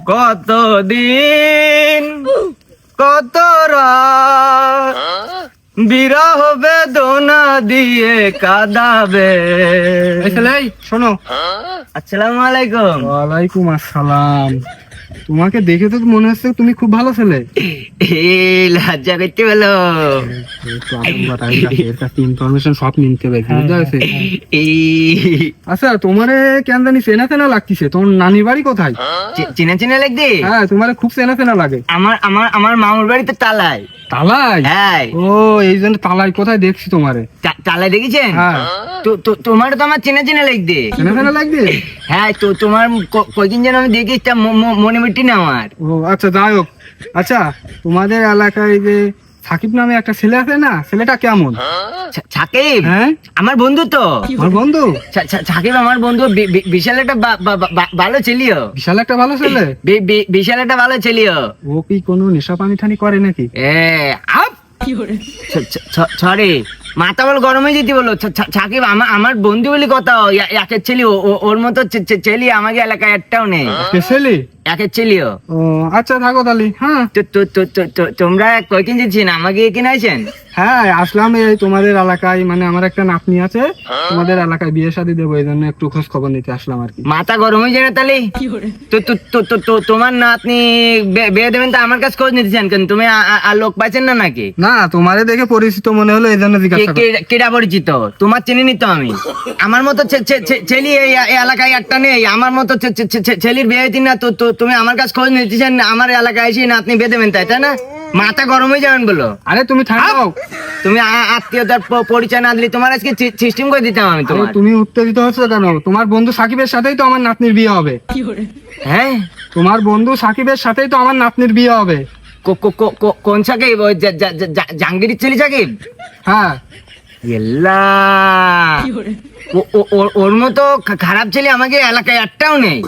কত দিন কত রাত বিরহ বেদনা দিয়ে কাঁদাবে। শোনো। আসসালামু আলাইকুম। ওয়ালাইকুম আসসালাম। তোমাকে দেখে তো মনে হচ্ছে তুমি খুব ভালো ছেলে। এই লজ্জা করতে বলো। ইনফরমেশন সব নিতে হবে, বুঝতে পারছো? এই আচ্ছা, তোমারে কেন জানি চেনা চেনা লাগতেছে। তোমার নানি বাড়ি কোথায়? চিনা চিনা লাগবে। হ্যাঁ, তোমারে খুব চেনা চেনা লাগে। আমার আমার আমার মামুর বাড়ি তো তালায়। তালাই? হ্যাঁ। ও, এই জন্য তালাই কোথায় দেখছি তোমারে। তালায় দেখেছেন? হ্যাঁ। তোমার তো আমার চেনা চেনা লাগবে। চেনা চেনা লাগবে? হ্যাঁ, তো তোমার কয়দিন যেন আমি দেখি মনে মিটি না আমার। ও আচ্ছা, যাই হোক। আচ্ছা, তোমাদের এলাকায় যে সাকিব নামে একটা ছেলে আছে না, ছেলেটা কেমন? সাকিব? হ্যাঁ, আমার বন্ধু তো। আমার বন্ধু? সাকিব আমার বন্ধু, বিশাল একটা ভালো ছেলিও। বিশাল একটা ভালো ছেলে? বিশাল একটা ভালো ছেলিও। ও কি কোনো নেশা পানি ঠানি করে নাকি? সরি, মাথা বল গরম হয়ে যেতে বলো। সাকিব আমার বন্ধু বলি কথা, একের ছেলে। ওর মতো ছেলে আমাকে এলাকায় একটাও নেই। ছেলে? একের ছেলেও। ও আচ্ছা, থাকো তাহলে। হ্যাঁ, তোমরা কয়দিন দিচ্ছেন আমাকে এখানে আইছেন? হ্যাঁ আসলাম এই তোমাদের এলাকায়। মানে আমার একটা নাতনি আছে, তোমাদের এলাকায় বিয়ে শাদী দেবো, এই জন্য একটু খোঁজ খবর নিতে আসলাম আর কি। মাথা গরম হয়ে যায় না তাহলে? তোমার নাতনি বিয়ে দেবেন তো আমার কাছে খোঁজ নিতে চান কেন? তুমি আর লোক পাইছেন না নাকি? না, তোমারে দেখে পরিচিত মনে হলো, এই জন্য জিজ্ঞাসা করলাম। কেডা পরিচিত? তোমার চিনি নি তো আমি। আমার মতো ছেলে এই এলাকায় একটা নেই। আমার মতো ছেলের বিয়ে দিন না তো তুমি আমার কাছে খোঁজ নিতে চান আমার এলাকায় এসে নাতনি বিয়ে দেবেন, তাই না? মাথা গরম হয়ে যাবেন বলো। আরে তুমি থাকো। তুমি আত্মীয়তার পরিচয় না দিলে তোমার আজকে সিস্টেম করে দিতাম আমি। তোমার তুমি উত্তেজিত হচ্ছ কেন? তোমার বন্ধু সাকিবের সাথেই তো আমার নাতনির বিয়ে হবে। হ্যাঁ, তোমার বন্ধু সাকিবের সাথেই তো আমার নাতনির বিয়ে হবে। কোন সাকিব? ওই জাহাঙ্গীরের ছেলে সাকিব? হ্যাঁ। ওর মতো খারাপ ছেলে আমাকে এলাকায় একটাও নেই।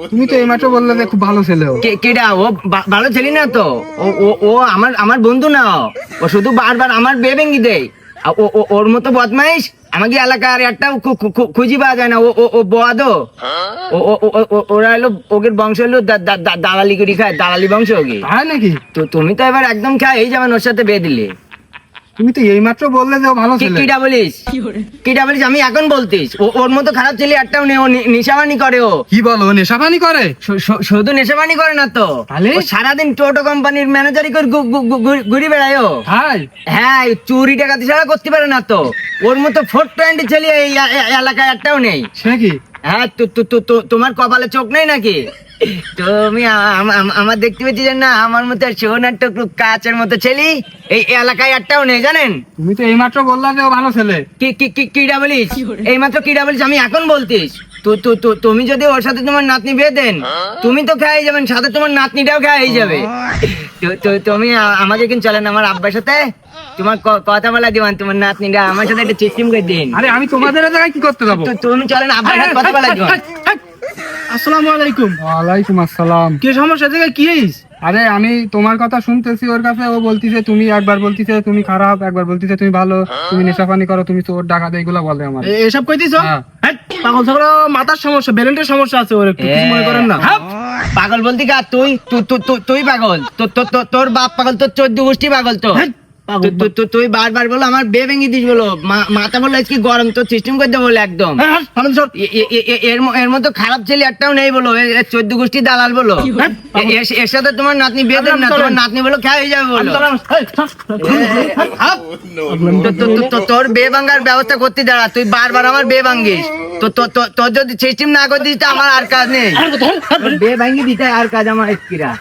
তুমি তো এইমাত্র বললে যে খুব ভালো ছেলে। কেডা ও? ভালো ছেলে না তো। ও আমার বন্ধু না। ও শুধু বারবার আমার বিয়ে ভেঙে দেয়। ওর মতো বদমাইশ আমাকে এলাকার একটাও খুঁজি পাওয়া যায় না। ও বদো। ওরা হলো ওকে বংশ হলো দালালি করি খায়, দালালি বংশ ওকে। তাই নাকি? তো তুমি তো এবার একদম খায় এই যাবেন ওর সাথে বিয়ে দিলে। তুমি তো এইমাত্র বললে যে ও ভালো ছেলে। কিডা বলিস? আমি এখন বলতিস ওর মতো খারাপ ছেলে একটাও নেই। ও নেশাবানি করে। ও কি বলো, নেশাপানি করে? শুধু নেশাবানি করে না তো, ও সারাদিন টোটো কোম্পানির ম্যানেজারি করে ঘুরে বেড়ায়। ও হ্যাঁ, চুরি ডাকাতি ছাড়া করতে পারে না তো। ওর মতো 420 ছেলে এই এলাকায় একটাও নেই। সে কি? হ্যাঁ, তোমার কপালে চোখ নেই নাকি? তুমি আমার দেখতে পেয়েছি না আমার মতো সোনার টুকরো কাচের মতো ছেলে এই এলাকায় একটাও নেই, জানেন? তুমি তো এইমাত্র বললা যে ও ভালো ছেলে। কিডা বলিস? এইমাত্র কিডা বলিস আমি এখন বলতিস? তুমি যদি ওর সাথে তোমার নাতনি বিয়ে দেন, তুমি তো খেয়ে যাবেন, সাথে তোমার নাতনিটাও খেয়ে যাবে। তুমি আমাকে কিন্তু চলেন আমার আব্বার সাথে, তোমার কথা বলা দিবেন, তোমার নাতনিটা আমার সাথে একটা সিস্টেম করে দিন। আরে আমি তোমাদের জায়গায় কি করতে যাবো? তুমি চলেন আব্বার সাথে কথা বলা দিবেন। আসসালামু আলাইকুম। ওয়ালাইকুম আসসালাম। কি সমস্যা থেকে কি হইছে? আরে আমি তোমার কথা শুনতেছি ওর কাছে। ও বলতিছে তুমি, একবার বলতিছে তুমি খারাপ, একবার বলতিছে তুমি ভালো, তুমি নেশাপানি করো, তুমি চোর ডাকাত, এইগুলা বলে আমার। এসব কইতিছো? পাগল ছাগল মাথার সমস্যা, ব্রেনের সমস্যা আছে ওর, একটু কিছু মনে করেন না। পাগল বলতে কি? তুই পাগল? তোর বাপ পাগল, তোর 14 গোষ্ঠী পাগল তো। তুই বারবার বলো আমার বে ভেঙে দিস, বলো মাথা বলো আজকে গরম, তো সিস্টেম করতে বলে একদম। এর মতো খারাপ ছেলে একটাও নেই বলো, 14 গোষ্ঠী দালাল বলো। এর সাথে তোমার নাতনি বিয়ে দেন না, তোমার নাতনি বলো খেয়ে হয়ে যাবে বলো। তোর বে ভাঙ্গার ব্যবস্থা করতে দাঁড়া, তুই বারবার আমার বে ভাঙ্গিস। তোর যদি সিস্টেম না করে দিস আমার আর কাজ নেই। বে ভাঙ্গি দিতে আর কাজ আমার কিরা।